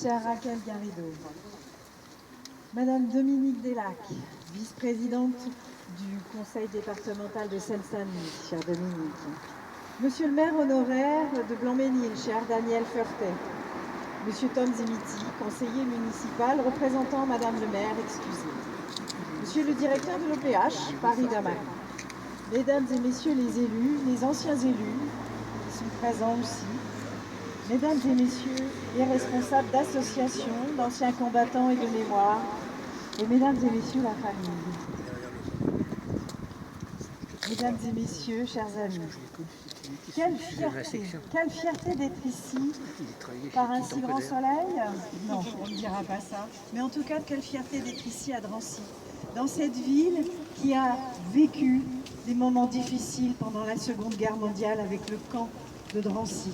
chère Raquel Garrido, Madame Dominique Delac, vice-présidente du conseil départemental de Seine-Saint-Denis, chère Dominique, Monsieur le maire honoraire de Blanc-Ménil, cher Daniel Feurtet, Monsieur Tom Zimiti, conseiller municipal représentant Madame le maire, excusez, Monsieur le directeur de l'OPH, Paris-Damas, Mesdames et Messieurs les élus, les anciens élus, qui sont présents aussi, Mesdames et Messieurs les responsables d'associations, d'anciens combattants et de mémoire, et Mesdames et Messieurs la famille. Mesdames et Messieurs, chers amis, quelle fierté d'être ici par un si grand soleil. Non, on ne dira pas ça. Mais en tout cas, quelle fierté d'être ici à Drancy, dans cette ville qui a vécu des moments difficiles pendant la Seconde Guerre mondiale avec le camp de Drancy.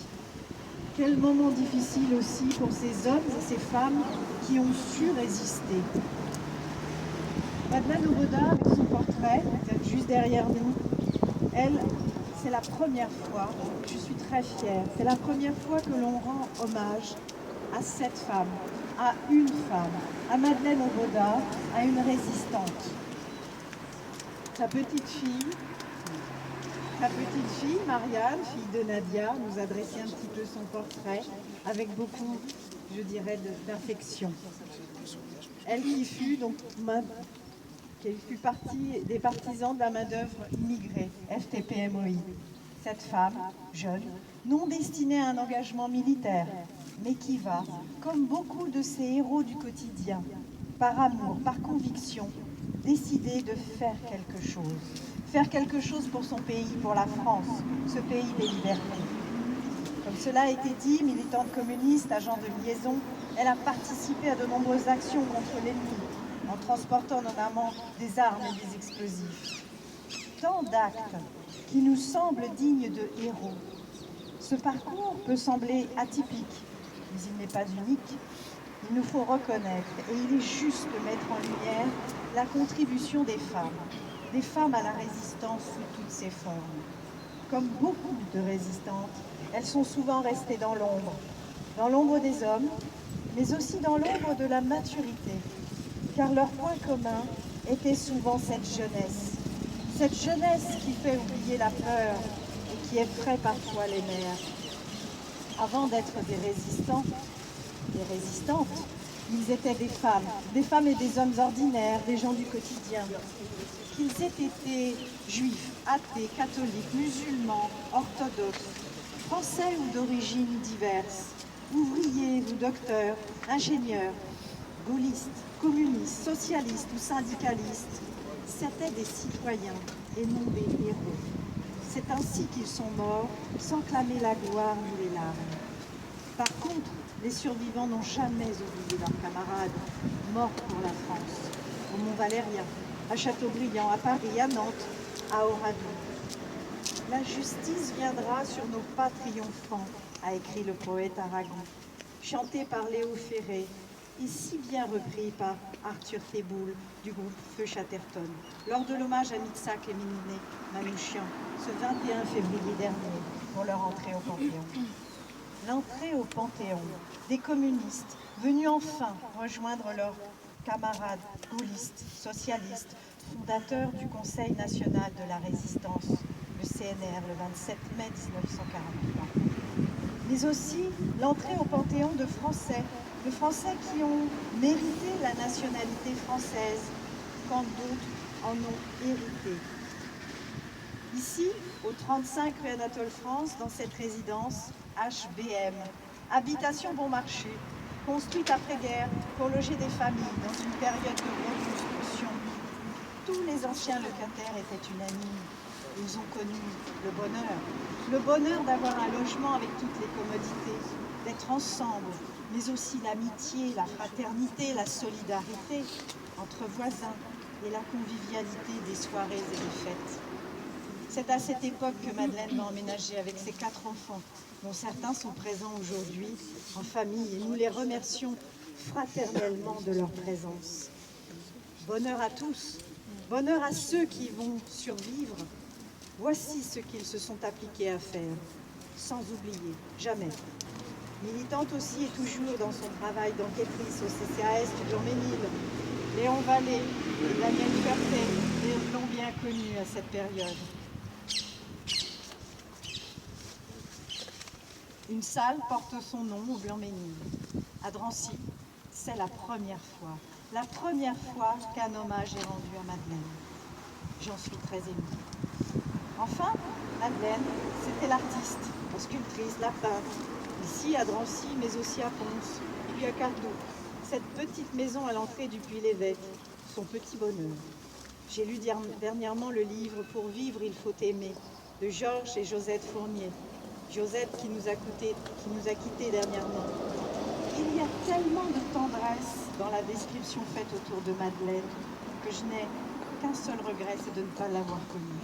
Quel moment difficile aussi pour ces hommes et ces femmes qui ont su résister. Madeleine Aubedat, avec son portrait, juste derrière nous, elle, c'est la première fois, je suis très fière, c'est la première fois que l'on rend hommage à cette femme, à une femme, à Madeleine Aubedat, à une résistante. Sa petite fille, Marianne, fille de Nadia, nous a dressé un petit peu son portrait avec beaucoup, je dirais, d'affection. Elle qui fut donc partie des partisans de la main-d'œuvre immigrée, FTP-MOI. Cette femme, jeune, non destinée à un engagement militaire, mais qui va, comme beaucoup de ces héros du quotidien, par amour, par conviction, décider de faire quelque chose. Faire quelque chose pour son pays, pour la France, ce pays des libertés. Comme cela a été dit, militante communiste, agent de liaison, elle a participé à de nombreuses actions contre l'ennemi, en transportant notamment des armes et des explosifs. Tant d'actes qui nous semblent dignes de héros. Ce parcours peut sembler atypique, mais il n'est pas unique. Il nous faut reconnaître, et il est juste de mettre en lumière la contribution des femmes à la résistance sous toutes ses formes. Comme beaucoup de résistantes, elles sont souvent restées dans l'ombre des hommes, mais aussi dans l'ombre de la maturité, car leur point commun était souvent cette jeunesse qui fait oublier la peur et qui effraie parfois les mères. Avant d'être des résistants, des résistantes, ils étaient des femmes et des hommes ordinaires, des gens du quotidien. Qu'ils aient été juifs, athées, catholiques, musulmans, orthodoxes, français ou d'origine diverses, ouvriers ou docteurs, ingénieurs, gaullistes, communistes, socialistes ou syndicalistes, c'étaient des citoyens et non des héros. C'est ainsi qu'ils sont morts, sans clamer la gloire ni les larmes. Par contre, les survivants n'ont jamais oublié leurs camarades, morts pour la France, au Mont-Valérien, à Châteaubriand, à Paris, à Nantes, à Oradour. La justice viendra sur nos pas triomphants, a écrit le poète Aragon, chanté par Léo Ferré, et si bien repris par Arthur Théboul du groupe Feu Chatterton, lors de l'hommage à Mitsak et Mininé Manouchian, ce 21 février dernier, pour leur entrée au Panthéon. L'entrée au Panthéon des communistes venus enfin rejoindre leurs camarades gaullistes, socialistes, fondateurs du Conseil national de la résistance, le CNR, le 27 mai 1943. Mais aussi l'entrée au Panthéon de Français qui ont mérité la nationalité française quand d'autres en ont hérité. Ici, au 35 rue Anatole France, dans cette résidence, HBM, Habitation Bon Marché, construite après-guerre pour loger des familles dans une période de reconstruction. Tous les anciens locataires étaient unanimes. Ils ont connu le bonheur d'avoir un logement avec toutes les commodités, d'être ensemble, mais aussi l'amitié, la fraternité, la solidarité entre voisins et la convivialité des soirées et des fêtes. C'est à cette époque que Madeleine va emménager avec ses 4 enfants, dont certains sont présents aujourd'hui en famille, et nous les remercions fraternellement de leur présence. Bonheur à tous, bonheur à ceux qui vont survivre. Voici ce qu'ils se sont appliqués à faire, sans oublier, jamais, Militante aussi et toujours dans son travail d'enquêtrice au CCAS du Blanc-Ménil, Léon Vallée et Daniel Ferté l'ont bien connue à cette période. Une salle porte son nom au Blanc-Ménil. À Drancy, c'est la première fois qu'un hommage est rendu à Madeleine. J'en suis très émue. Enfin, Madeleine, c'était l'artiste, la sculptrice, la peintre, ici à Drancy, mais aussi à Pons, et puis à Cardoux. Cette petite maison à l'entrée du Puy-l'Évêque, son petit bonheur. J'ai lu dernièrement le livre « Pour vivre, il faut aimer » de Georges et Josette Fournier. Josette qui nous a quittés dernièrement. Il y a tellement de tendresse dans la description faite autour de Madeleine que je n'ai qu'un seul regret, c'est de ne pas l'avoir connue.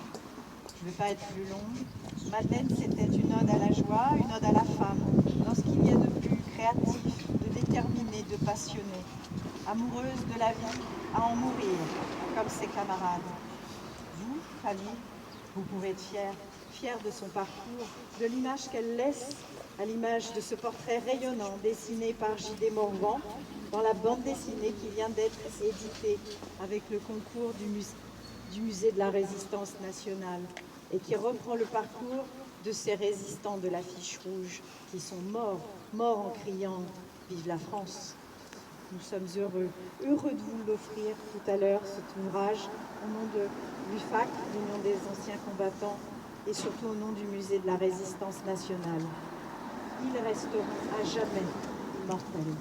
Je ne vais pas être plus longue. Madeleine, c'était une ode à la joie, une ode à la femme, dans ce qu'il y a de plus créatif, de déterminé, de passionné, amoureuse de la vie, à en mourir, comme ses camarades. Vous, famille, vous pouvez être fiers de son parcours, de l'image qu'elle laisse, à l'image de ce portrait rayonnant dessiné par J.D. Morvan dans la bande dessinée qui vient d'être éditée avec le concours du Musée de la Résistance nationale et qui reprend le parcours de ces résistants de l'affiche rouge qui sont morts en criant « Vive la France !» Nous sommes heureux de vous l'offrir tout à l'heure, cet ouvrage, au nom de l'UFAC, l'Union des anciens combattants, et surtout au nom du Musée de la Résistance nationale. Ils resteront à jamais immortels.